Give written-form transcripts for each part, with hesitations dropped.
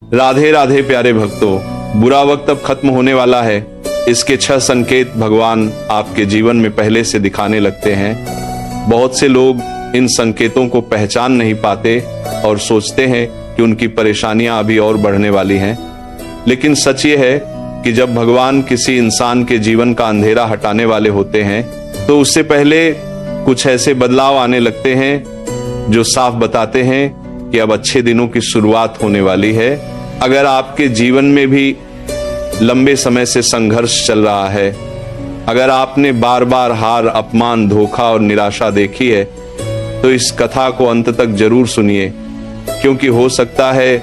राधे राधे प्यारे भक्तों, बुरा वक्त अब खत्म होने वाला है। इसके 6 संकेत भगवान आपके जीवन में पहले से दिखाने लगते हैं। बहुत से लोग इन संकेतों को पहचान नहीं पाते और सोचते हैं कि उनकी परेशानियां अभी और बढ़ने वाली हैं। लेकिन सच ये है कि जब भगवान किसी इंसान के जीवन का अंधेरा हटाने वाले होते हैं तो उससे पहले कुछ ऐसे बदलाव आने लगते हैं जो साफ बताते हैं कि अब अच्छे दिनों की शुरुआत होने वाली है। अगर आपके जीवन में भी लंबे समय से संघर्ष चल रहा है, अगर आपने बार बार हार, अपमान, धोखा और निराशा देखी है, तो इस कथा को अंत तक जरूर सुनिए, क्योंकि हो सकता है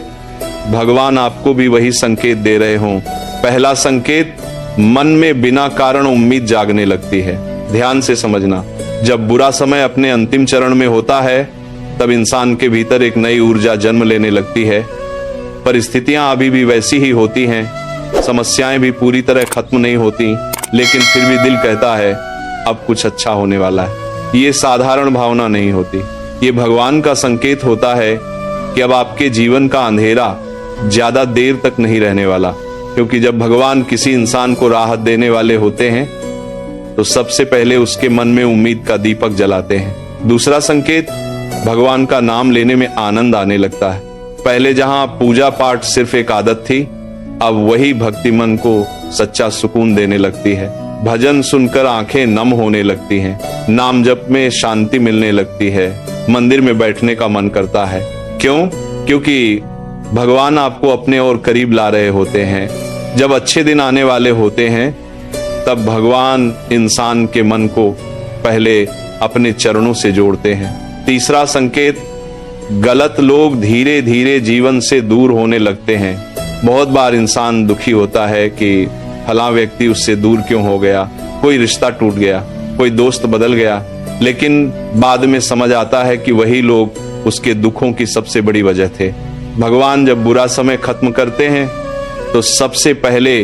भगवान आपको भी वही संकेत दे रहे हों। पहला संकेत, मन में बिना कारण उम्मीद जागने लगती है। ध्यान से समझना, जब बुरा समय अपने अंतिम चरण में होता है तब इंसान के भीतर एक नई ऊर्जा जन्म लेने लगती है। परिस्थितियां अभी भी वैसी ही होती हैं, समस्याएं भी पूरी तरह खत्म नहीं होती, लेकिन फिर भी दिल कहता है अब कुछ अच्छा होने वाला है। ये साधारण भावना नहीं होती, ये भगवान का संकेत होता है कि अब आपके जीवन का अंधेरा ज्यादा देर तक नहीं रहने वाला। क्योंकि जब भगवान किसी इंसान को राहत देने वाले होते हैं तो सबसे पहले उसके मन में उम्मीद का दीपक जलाते हैं। दूसरा संकेत, भगवान का नाम लेने में आनंद आने लगता है। पहले जहां पूजा पाठ सिर्फ एक आदत थी, अब वही भक्ति मन को सच्चा सुकून देने लगती है। भजन सुनकर आंखें नम होने लगती हैं, नाम जप में शांति मिलने लगती है, मंदिर में बैठने का मन करता है। क्यों? क्योंकि भगवान आपको अपने और करीब ला रहे होते हैं। जब अच्छे दिन आने वाले होते हैं तब भगवान इंसान के मन को पहले अपने चरणों से जोड़ते हैं। तीसरा संकेत, गलत लोग धीरे धीरे जीवन से दूर होने लगते हैं। बहुत बार इंसान दुखी होता है कि फलां व्यक्ति उससे दूर क्यों हो गया, कोई रिश्ता टूट गया, कोई दोस्त बदल गया, लेकिन बाद में समझ आता है कि वही लोग उसके दुखों की सबसे बड़ी वजह थे। भगवान जब बुरा समय खत्म करते हैं तो सबसे पहले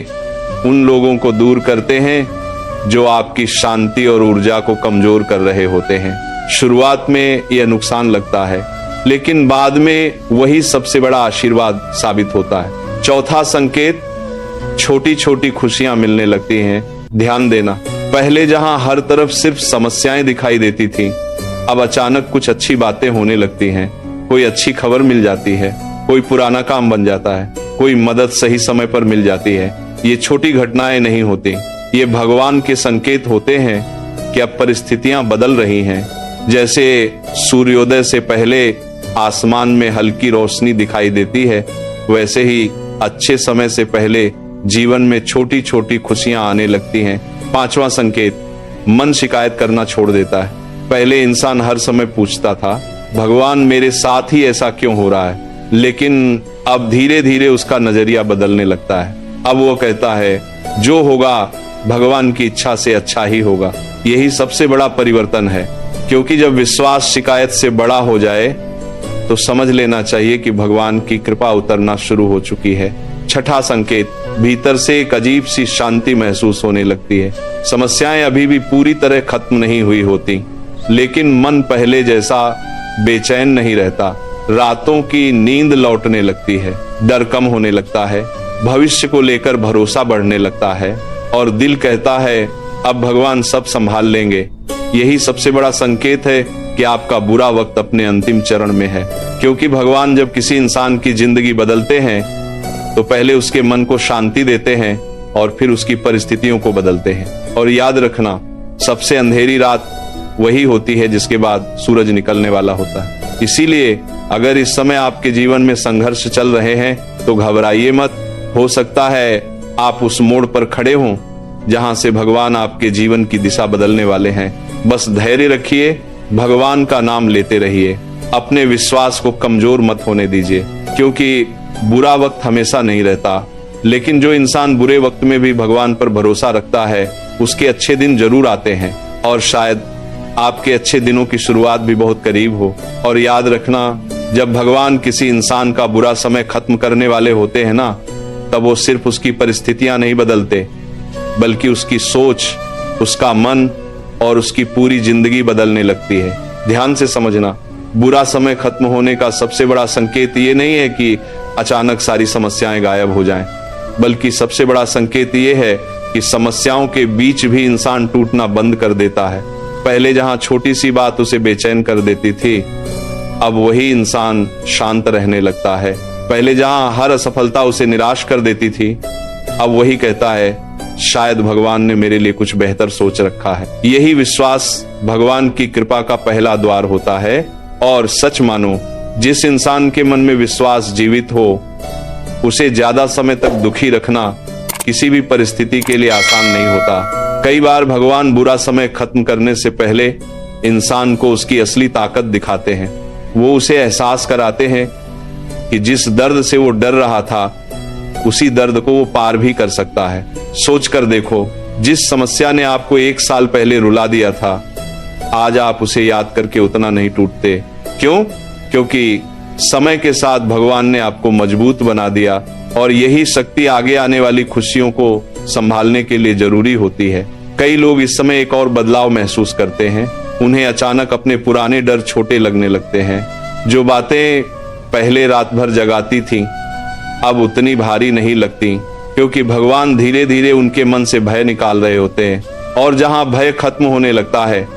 उन लोगों को दूर करते हैं जो आपकी शांति और ऊर्जा को कमजोर कर रहे होते हैं। शुरुआत में यह नुकसान लगता है, लेकिन बाद में वही सबसे बड़ा आशीर्वाद साबित होता है। चौथा संकेत, छोटी छोटी खुशियां मिलने लगती हैं। ध्यान देना, पहले जहां हर तरफ सिर्फ समस्याएं दिखाई देती थी, अब अचानक कुछ अच्छी बातें होने लगती हैं। कोई अच्छी खबर मिल जाती है, कोई पुराना काम बन जाता है, कोई मदद सही समय पर मिल जाती है। ये छोटी घटनाएं नहीं होती, ये भगवान के संकेत होते हैं कि अब परिस्थितियां बदल रही हैं। जैसे सूर्योदय से पहले आसमान में हल्की रोशनी दिखाई देती है, वैसे ही अच्छे समय से पहले जीवन में छोटी छोटी खुशियां आने लगती हैं। पांचवा संकेत, मन शिकायत करना छोड़ देता है। पहले इंसान हर समय पूछता था, भगवान मेरे साथ ही ऐसा क्यों हो रहा है, लेकिन अब धीरे धीरे उसका नजरिया बदलने लगता है। अब वो कहता है जो होगा भगवान की इच्छा से अच्छा ही होगा। यही सबसे बड़ा परिवर्तन है, क्योंकि जब विश्वास शिकायत से बड़ा हो जाए तो समझ लेना चाहिए कि भगवान की कृपा उतरना शुरू हो चुकी है। छठा संकेत, भीतर से एक अजीब सी शांति महसूस होने लगती है। समस्याएं अभी भी पूरी तरह खत्म नहीं हुई होती, लेकिन मन पहले जैसा बेचैन नहीं रहता। रातों की नींद लौटने लगती है, डर कम होने लगता है, भविष्य को लेकर भरोसा बढ़ने लगता है और दिल कहता है अब भगवान सब संभाल लेंगे। यही सबसे बड़ा संकेत है कि आपका बुरा वक्त अपने अंतिम चरण में है। क्योंकि भगवान जब किसी इंसान की जिंदगी बदलते हैं तो पहले उसके मन को शांति देते हैं और फिर उसकी परिस्थितियों को बदलते हैं। और याद रखना, सबसे अंधेरी रात वही होती है जिसके बाद सूरज निकलने वाला होता है। इसीलिए अगर इस समय आपके जीवन में संघर्ष चल रहे हैं तो घबराइए मत। हो सकता है आप उस मोड़ पर खड़े हों जहां से भगवान आपके जीवन की दिशा बदलने वाले हैं। बस धैर्य रखिए, भगवान का नाम लेते रहिए, अपने विश्वास को कमजोर मत होने दीजिए। क्योंकि बुरा वक्त हमेशा नहीं रहता, लेकिन जो इंसान बुरे वक्त में भी भगवान पर भरोसा रखता है उसके अच्छे दिन जरूर आते हैं। और शायद आपके अच्छे दिनों की शुरुआत भी बहुत करीब हो। और याद रखना, जब भगवान किसी इंसान का बुरा समय खत्म करने वाले होते हैं ना, तब वो सिर्फ उसकी परिस्थितियां नहीं बदलते, बल्कि उसकी सोच, उसका मन और उसकी पूरी जिंदगी बदलने लगती है। ध्यान से समझना, बुरा समय खत्म होने का सबसे बड़ा संकेत ये नहीं है कि अचानक सारी समस्याएं गायब हो जाएं, बल्कि सबसे बड़ा संकेत ये है कि समस्याओं के बीच भी इंसान टूटना बंद कर देता है। पहले जहां छोटी सी बात उसे बेचैन कर देती थी, अब वही इंसान शांत रहने लगता है। पहले जहां हर असफलता उसे निराश कर देती थी, अब वही कहता है शायद भगवान ने मेरे लिए कुछ बेहतर सोच रखा है। यही विश्वास भगवान की कृपा का पहला द्वार होता है। और सच मानो, जिस इंसान के मन में विश्वास जीवित हो, उसे ज्यादा समय तक दुखी रखना किसी भी परिस्थिति के लिए आसान नहीं होता। कई बार भगवान बुरा समय खत्म करने से पहले इंसान को उसकी असली ताकत दिखाते हैं। वो उसे एहसास कराते हैं कि जिस दर्द से वो डर रहा था, उसी दर्द को वो पार भी कर सकता है। सोच कर देखो, जिस समस्या ने आपको 1 साल पहले रुला दिया था, आज आप उसे याद करके उतना नहीं टूटते। क्यों? क्योंकि समय के साथ भगवान ने आपको मजबूत बना दिया, और यही शक्ति आगे आने वाली खुशियों को संभालने के लिए जरूरी होती है। कई लोग इस समय एक और बदलाव महसूस करते हैं। उन्हें अचानक अपने पुराने डर छोटे लगने लगते हैं। जो बातें पहले रात भर जगाती थीं, अब उतनी भारी नहीं लगती, क्योंकि भगवान धीरे धीरे उनके मन से भय निकाल रहे होते हैं। और जहां भय खत्म होने लगता है,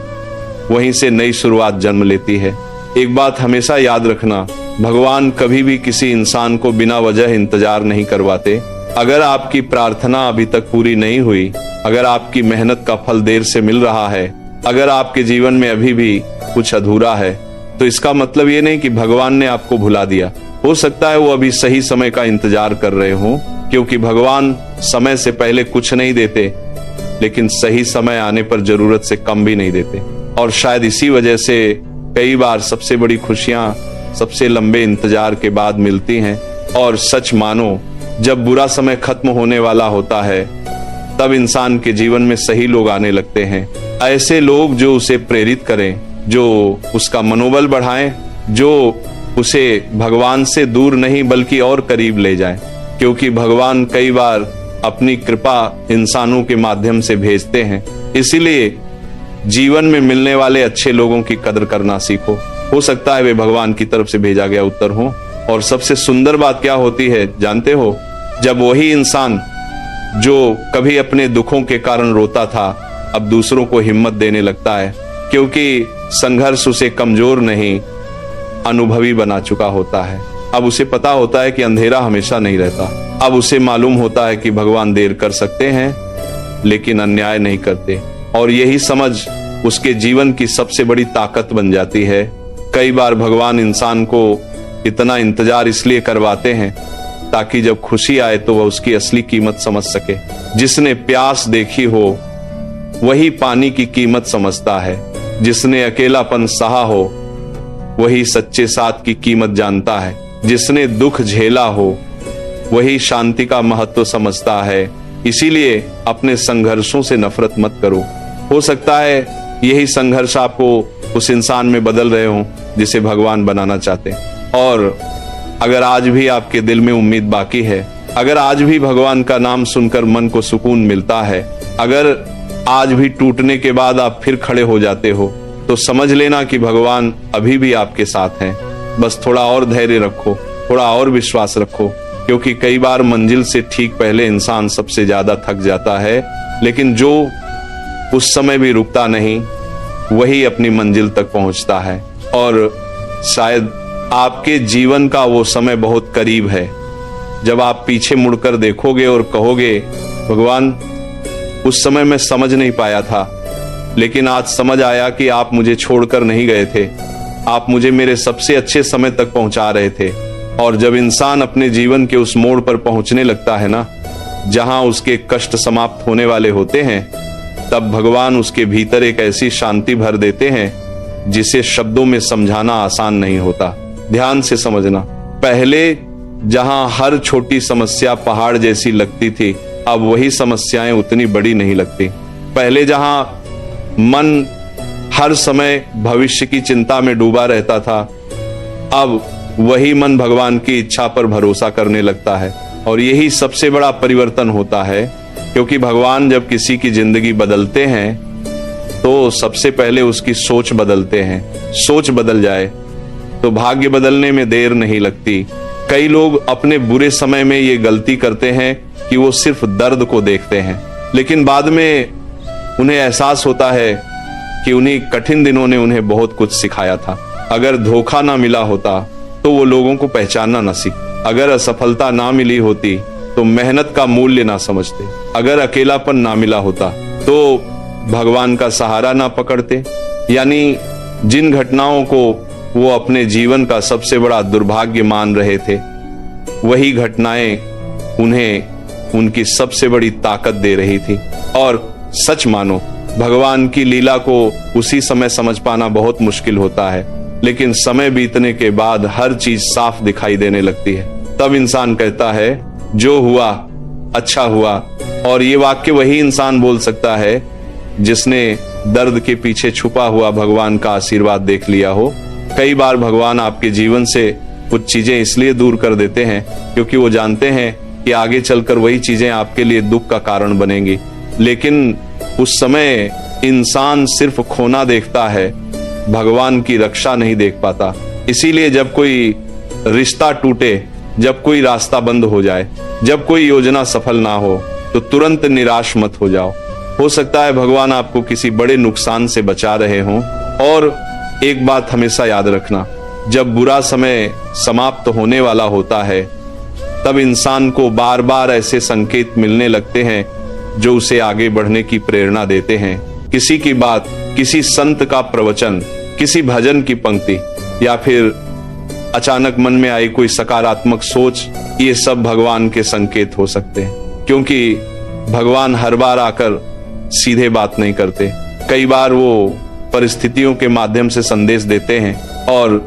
वहीं से नई शुरुआत जन्म लेती है। एक बात हमेशा याद रखना, भगवान कभी भी किसी इंसान को बिना वजह इंतजार नहीं करवाते। अगर आपकी प्रार्थना अभी तक पूरी नहीं हुई, अगर आपकी मेहनत का फल देर से मिल रहा है, अगर आपके जीवन में अभी भी कुछ अधूरा है, तो इसका मतलब ये नहीं कि भगवान ने आपको भुला दिया। हो सकता है वो अभी सही समय का इंतजार कर रहे हों, क्योंकि भगवान समय से पहले कुछ नहीं देते, लेकिन सही समय आने पर जरूरत से कम भी नहीं देते। और शायद इसी वजह से कई बार सबसे बड़ी खुशियां सबसे लंबे इंतजार के बाद मिलती हैं। और सच मानो, जब बुरा समय खत्म होने वाला होता है, तब इंसान के जीवन में सही लोग आने लगते हैं। ऐसे लोग जो उसे प्रेरित करें, जो उसका मनोबल बढ़ाएं, जो उसे भगवान से दूर नहीं बल्कि और करीब ले जाएं। क्योंकि भगवान कई बार अपनी कृपा इंसानों के माध्यम से भेजते हैं। इसीलिए जीवन में मिलने वाले अच्छे लोगों की कदर करना सीखो। हो सकता है वे भगवान की तरफ से भेजा गया उत्तर हो। और सबसे सुंदर बात क्या होती है जानते हो? जब वही इंसान जो कभी अपने दुखों के कारण रोता था, अब दूसरों को हिम्मत देने लगता है, क्योंकि संघर्ष उसे कमजोर नहीं, अनुभवी बना चुका होता है। अब उसे पता होता है कि अंधेरा हमेशा नहीं रहता। अब उसे मालूम होता है कि भगवान देर कर सकते हैं, लेकिन अन्याय नहीं करते। और यही समझ उसके जीवन की सबसे बड़ी ताकत बन जाती है। कई बार भगवान इंसान को इतना इंतजार इसलिए करवाते हैं ताकि जब खुशी आए तो वह उसकी असली कीमत समझ सके। जिसने प्यास देखी हो, वही पानी की कीमत समझता है। जिसने अकेलापन सहा हो, वही सच्चे साथ की कीमत जानता है। जिसने दुख झेला हो, वही शांति का महत्व समझता है। इसीलिए अपने संघर्षों से नफरत मत करो। हो सकता है यही संघर्ष आपको उस इंसान में बदल रहे हो जिसे भगवान बनाना चाहते हैं। और अगर आज भी आपके दिल में उम्मीद बाकी है, अगर आज भी भगवान का नाम सुनकर मन को सुकून मिलता है, अगर आज भी टूटने के बाद आप फिर खड़े हो जाते हो, तो समझ लेना कि भगवान अभी भी आपके साथ हैं। बस थोड़ा और धैर्य रखो, थोड़ा और विश्वास रखो, क्योंकि कई बार मंजिल से ठीक पहले इंसान सबसे ज्यादा थक जाता है, लेकिन जो उस समय भी रुकता नहीं, वही अपनी मंजिल तक पहुंचता है। और शायद आपके जीवन का वो समय बहुत करीब है, जब आप पीछे मुड़कर देखोगे और कहोगे, भगवान उस समय मैं समझ नहीं पाया था, लेकिन आज समझ आया कि आप मुझे छोड़कर नहीं गए थे, आप मुझे मेरे सबसे अच्छे समय तक पहुंचा रहे थे। और जब इंसान अपने जीवन के उस मोड़ पर पहुंचने लगता है ना, जहां उसके कष्ट समाप्त होने वाले होते हैं, तब भगवान उसके भीतर एक ऐसी शांति भर देते हैं जिसे शब्दों में समझाना आसान नहीं होता। ध्यान से समझना, पहले जहां हर छोटी समस्या पहाड़ जैसी लगती थी, अब वही समस्याएं उतनी बड़ी नहीं लगती। पहले जहां मन हर समय भविष्य की चिंता में डूबा रहता था, अब वही मन भगवान की इच्छा पर भरोसा करने लगता है। और यही सबसे बड़ा परिवर्तन होता है, क्योंकि भगवान जब किसी की जिंदगी बदलते हैं तो सबसे पहले उसकी सोच बदलते हैं। सोच बदल जाए तो भाग्य बदलने में देर नहीं लगती। कई लोग अपने बुरे समय में ये गलती करते हैं कि वो सिर्फ दर्द को देखते हैं, लेकिन बाद में उन्हें एहसास होता है कि उन्हीं कठिन दिनों ने उन्हें बहुत कुछ सिखाया था। अगर धोखा ना मिला होता तो वो लोगों को पहचानना न सीख, अगर असफलता ना मिली होती तो मेहनत का मूल्य ना समझते, अगर अकेलापन ना मिला होता तो भगवान का सहारा ना पकड़ते। यानी जिन घटनाओं को वो अपने जीवन का सबसे बड़ा दुर्भाग्य मान रहे थे, वही घटनाएं उन्हें उनकी सबसे बड़ी ताकत दे रही थी। और सच मानो, भगवान की लीला को उसी समय समझ पाना बहुत मुश्किल होता है, लेकिन समय बीतने के बाद हर चीज साफ दिखाई देने लगती है। तब इंसान कहता है जो हुआ अच्छा हुआ। और ये वाक्य वही इंसान बोल सकता है जिसने दर्द के पीछे छुपा हुआ भगवान का आशीर्वाद देख लिया हो। कई बार भगवान आपके जीवन से कुछ चीजें इसलिए दूर कर देते हैं क्योंकि वो जानते हैं कि आगे चलकर वही चीजें आपके लिए दुख का कारण बनेंगी। लेकिन उस समय इंसान सिर्फ खोना देखता है, भगवान की रक्षा नहीं देख पाता। इसीलिए जब कोई रिश्ता टूटे, जब कोई रास्ता बंद हो जाए, जब कोई योजना सफल ना हो, तो तुरंत निराश मत हो जाओ। हो सकता है भगवान आपको किसी बड़े नुकसान से बचा रहे हों। और एक बात हमेशा याद रखना, जब बुरा समय समाप्त होने वाला होता है तब इंसान को बार बार ऐसे संकेत मिलने लगते हैं जो उसे आगे बढ़ने की प्रेरणा देते हैं। किसी की बात, किसी संत का प्रवचन, किसी भजन की पंक्ति या फिर अचानक मन में आई कोई सकारात्मक सोच, ये सब भगवान के संकेत हो सकते हैं। क्योंकि भगवान हर बार आकर सीधे बात नहीं करते, कई बार वो परिस्थितियों के माध्यम से संदेश देते हैं। और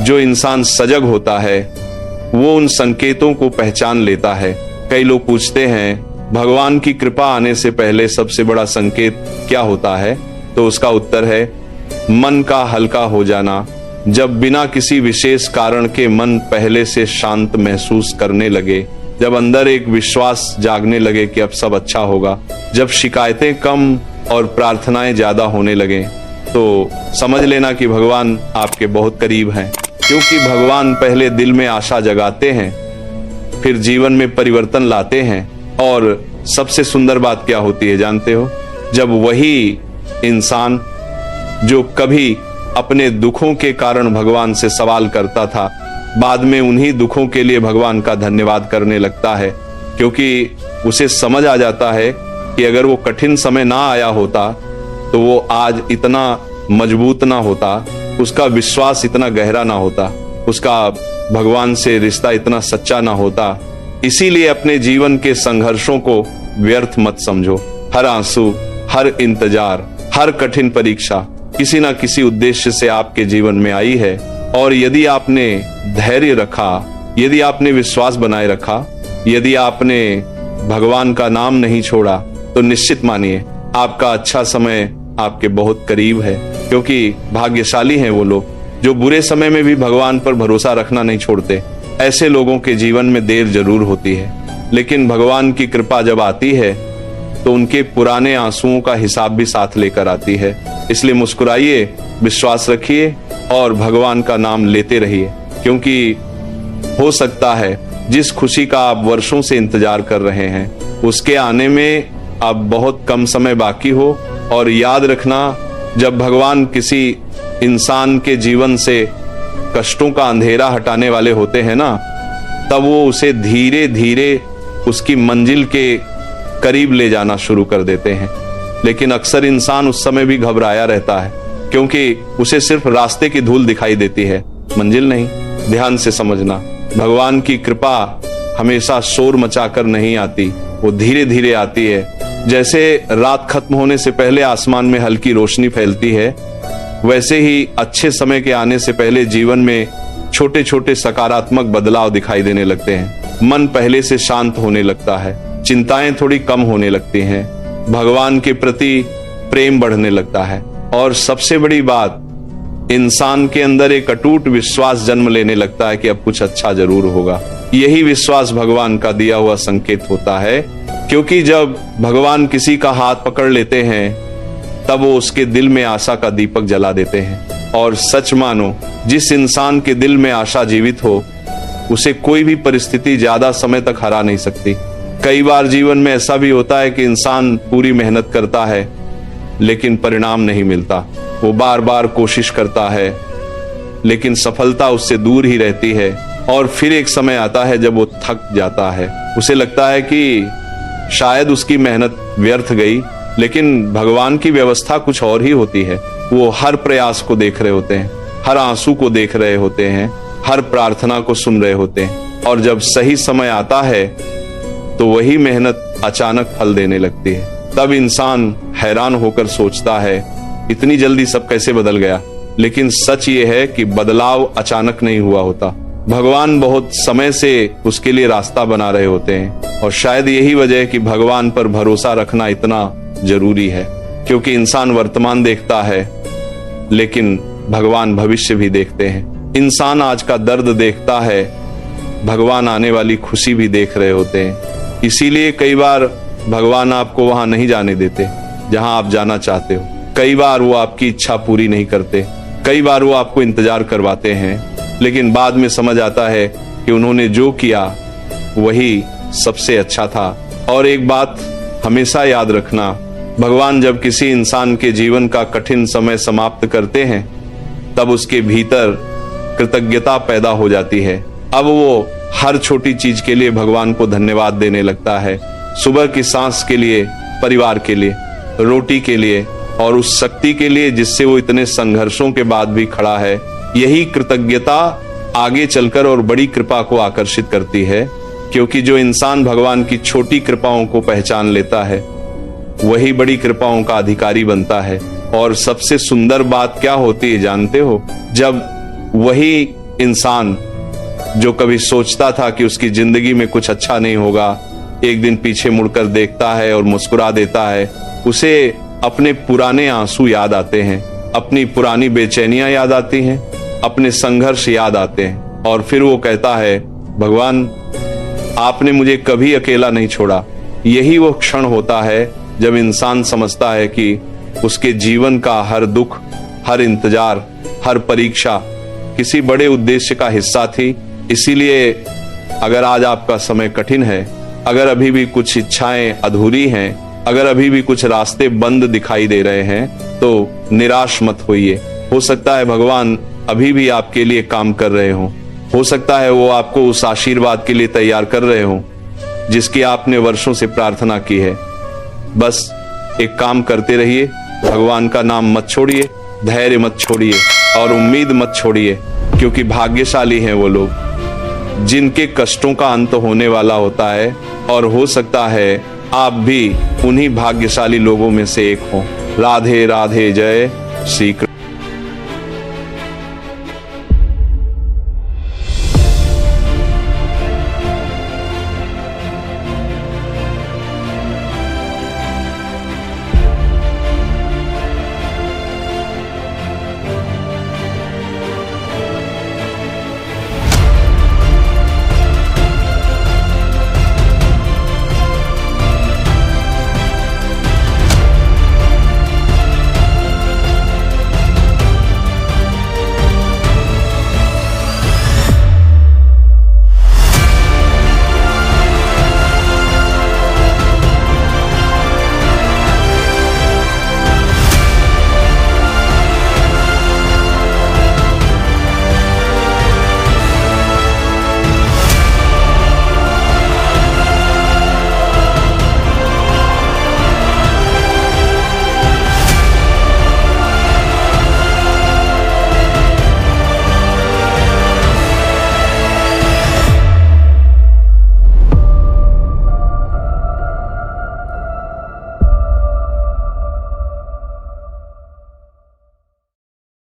जो इंसान सजग होता है वो उन संकेतों को पहचान लेता है। कई लोग पूछते हैं भगवान की कृपा आने से पहले सबसे बड़ा संकेत क्या होता है, तो उसका उत्तर है मन का हल्का हो जाना। जब बिना किसी विशेष कारण के मन पहले से शांत महसूस करने लगे, जब अंदर एक विश्वास जागने लगे कि अब सब अच्छा होगा, जब शिकायतें कम और प्रार्थनाएं ज्यादा होने लगे, तो समझ लेना कि भगवान आपके बहुत करीब हैं। क्योंकि भगवान पहले दिल में आशा जगाते हैं, फिर जीवन में परिवर्तन लाते हैं। और सबसे सुंदर बात क्या होती है जानते हो? जब वही इंसान जो कभी अपने दुखों के कारण भगवान से सवाल करता था, बाद में उन्हीं दुखों के लिए भगवान का धन्यवाद करने लगता है। क्योंकि उसे समझ आ जाता है कि अगर वो कठिन समय ना आया होता तो वो आज इतना मजबूत ना होता, उसका विश्वास इतना गहरा ना होता, उसका भगवान से रिश्ता इतना सच्चा ना होता। इसीलिए अपने जीवन के संघर्षों को व्यर्थ मत समझो। हर आंसू, हर इंतजार, हर कठिन परीक्षा किसी ना किसी उद्देश्य से आपके जीवन में आई है। और यदि आपने धैर्य रखा, यदि आपने विश्वास बनाए रखा, यदि आपने भगवान का नाम नहीं छोड़ा, तो निश्चित मानिए आपका अच्छा समय आपके बहुत करीब है। क्योंकि भाग्यशाली हैं वो लोग जो बुरे समय में भी भगवान पर भरोसा रखना नहीं छोड़ते। ऐसे लोगों के जीवन में देर जरूर होती है, लेकिन भगवान की कृपा जब आती है तो उनके पुराने आंसुओं का हिसाब भी साथ लेकर आती है। इसलिए मुस्कुराइए, विश्वास रखिए और भगवान का नाम लेते रहिए। क्योंकि हो सकता है जिस खुशी का आप वर्षों से इंतजार कर रहे हैं, उसके आने में अब बहुत कम समय बाकी हो। और याद रखना, जब भगवान किसी इंसान के जीवन से कष्टों का अंधेरा हटाने वाले होते हैं ना, तब वो उसे धीरे धीरे उसकी मंजिल के करीब ले जाना शुरू कर देते हैं। लेकिन अक्सर इंसान उस समय भी घबराया रहता है, क्योंकि उसे सिर्फ रास्ते की धूल दिखाई देती है, मंजिल नहीं। ध्यान से समझना, भगवान की कृपा हमेशा शोर मचाकर नहीं आती, वो धीरे धीरे आती है। जैसे रात खत्म होने से पहले आसमान में हल्की रोशनी फैलती है, वैसे ही अच्छे समय के आने से पहले जीवन में छोटे छोटे सकारात्मक बदलाव दिखाई देने लगते हैं। मन पहले से शांत होने लगता है, चिंताएं थोड़ी कम होने लगती हैं, भगवान के प्रति प्रेम बढ़ने लगता है। और सबसे बड़ी बात, इंसान के अंदर एक अटूट विश्वास जन्म लेने लगता है कि अब कुछ अच्छा जरूर होगा। यही विश्वास भगवान का दिया हुआ संकेत होता है। क्योंकि जब भगवान किसी का हाथ पकड़ लेते हैं, तब वो उसके दिल में आशा का दीपक जला देते हैं। और सच मानो, जिस इंसान के दिल में आशा जीवित हो उसे कोई भी परिस्थिति ज्यादा समय तक हरा नहीं सकती। कई बार जीवन में ऐसा भी होता है कि इंसान पूरी मेहनत करता है लेकिन परिणाम नहीं मिलता। वो बार बार कोशिश करता है लेकिन सफलता उससे दूर ही रहती है। और फिर एक समय आता है जब वो थक जाता है, उसे लगता है कि शायद उसकी मेहनत व्यर्थ गई, लेकिन भगवान की व्यवस्था कुछ और ही होती है। वो हर प्रयास को देख रहे होते हैं, हर आंसू को देख रहे होते हैं, हर प्रार्थना को सुन रहे होते हैं। और जब सही समय आता है तो वही मेहनत अचानक फल देने लगती है। तब इंसान हैरान होकर सोचता है, इतनी जल्दी सब कैसे बदल गया। लेकिन सच ये है कि बदलाव अचानक नहीं हुआ होता। भगवान बहुत समय से उसके लिए रास्ता बना रहे होते हैं। और शायद यही वजह है कि भगवान पर भरोसा रखना इतना जरूरी है, क्योंकि इंसान वर्तमान देखता है लेकिन भगवान भविष्य भी देखते हैं। इंसान आज का दर्द देखता है, भगवान आने वाली खुशी भी देख रहे होते हैं। इसीलिए कई बार भगवान आपको वहां नहीं जाने देते जहां आप जाना चाहते हो। कई बार वो आपकी इच्छा पूरी नहीं करते, कई बार वो आपको इंतजार करवाते हैं, लेकिन बाद में समझ आता है कि उन्होंने जो किया वही सबसे अच्छा था। और एक बात हमेशा याद रखना, भगवान जब किसी इंसान के जीवन का कठिन समय समाप्त करते हैं तब उसके भीतर कृतज्ञता पैदा हो जाती है। अब वो हर छोटी चीज के लिए भगवान को धन्यवाद देने लगता है। सुबह की सांस के लिए, परिवार के लिए, रोटी के लिए और उस शक्ति के लिए जिससे वो इतने संघर्षों के बाद भी खड़ा है। यही कृतज्ञता आगे चलकर और बड़ी कृपा को आकर्षित करती है, क्योंकि जो इंसान भगवान की छोटी कृपाओं को पहचान लेता है वही बड़ी कृपाओं का अधिकारी बनता है। और सबसे सुंदर बात क्या होती है जानते हो? जब वही इंसान जो कभी सोचता था कि उसकी जिंदगी में कुछ अच्छा नहीं होगा, एक दिन पीछे मुड़कर देखता है और मुस्कुरा देता है। उसे अपने पुराने आंसू याद आते हैं, अपनी पुरानी बेचैनियां याद आती हैं, अपने संघर्ष याद आते हैं। और फिर वो कहता है, भगवान आपने मुझे कभी अकेला नहीं छोड़ा। यही वो क्षण होता है जब इंसान समझता है कि उसके जीवन का हर दुख, हर इंतजार, हर परीक्षा किसी बड़े उद्देश्य का हिस्सा थी। इसीलिए अगर आज आपका समय कठिन है, अगर अभी भी कुछ इच्छाएं अधूरी हैं, अगर अभी भी कुछ रास्ते बंद दिखाई दे रहे हैं, तो निराश मत होइए। हो सकता है भगवान अभी भी आपके लिए काम कर रहे हो सकता है वो आपको उस आशीर्वाद के लिए तैयार कर रहे हो जिसकी आपने वर्षों से प्रार्थना की है। बस एक काम करते रहिए, भगवान का नाम मत छोड़िए, धैर्य मत छोड़िए और उम्मीद मत छोड़िए, क्योंकि भाग्यशाली हैं वो लोग जिनके कष्टों का अंत होने वाला होता है। और हो सकता है आप भी उन्हीं भाग्यशाली लोगों में से एक हो। राधे राधे, जय श्री कृष्ण।